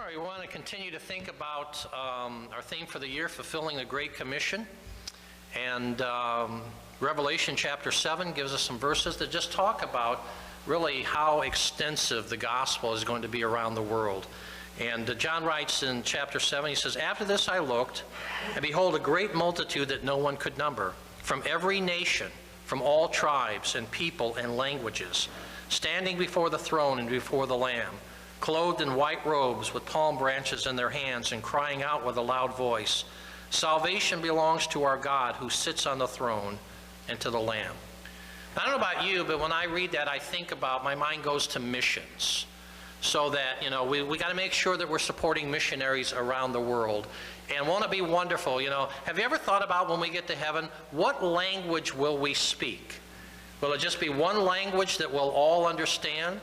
right, we want to continue to think about our theme for the year, fulfilling the Great Commission. And Revelation chapter 7 gives us some verses that just talk about really how extensive the gospel is going to be around the world. And John writes in chapter 7, he says, "After this I looked, and behold, a great multitude that no one could number, from every nation, from all tribes and people and languages, standing before the throne and before the Lamb, clothed in white robes with palm branches in their hands, and crying out with a loud voice, 'Salvation belongs to our God who sits on the throne and to the Lamb.'" I don't know about you, but when I read that, I think about, my mind goes to missions. So that, you know, we got to make sure that we're supporting missionaries around the world. And won't it be wonderful, you know, have you ever thought about when we get to heaven, what language will we speak? Will it just be one language that we'll all understand?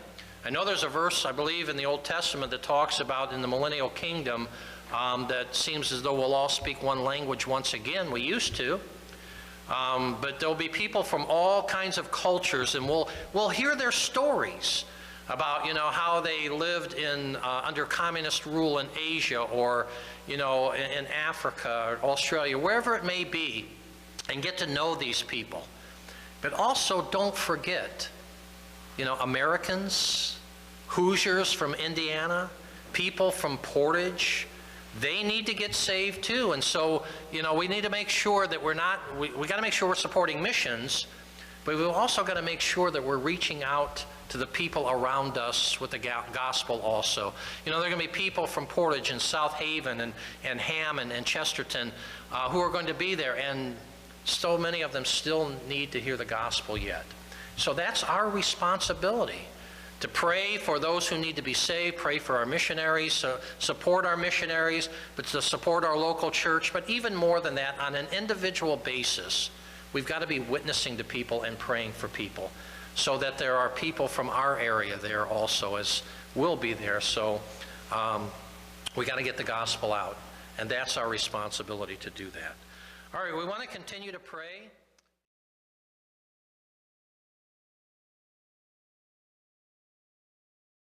I know there's a verse, I believe, in the Old Testament that talks about in the millennial kingdom that seems as though we'll all speak one language once again. We used to. But there'll be people from all kinds of cultures, and we'll hear their stories about, you know, how they lived in under communist rule in Asia, or, you know, in Africa or Australia, wherever it may be, and get to know these people. But also don't forget, you know, Americans, Hoosiers from Indiana, people from Portage, they need to get saved too. And so, you know, we need to make sure that we got to make sure we're supporting missions, but we've also got to make sure that we're reaching out to the people around us with the gospel also. You know, there are going to be people from Portage and South Haven and Hammond and Chesterton who are going to be there, and so many of them still need to hear the gospel yet. So that's our responsibility, to pray for those who need to be saved, pray for our missionaries, support our missionaries, but to support our local church. But even more than that, on an individual basis, we've got to be witnessing to people and praying for people, so that there are people from our area there also, as will be there. So we got to get the gospel out, and that's our responsibility to do that. All right, we want to continue to pray.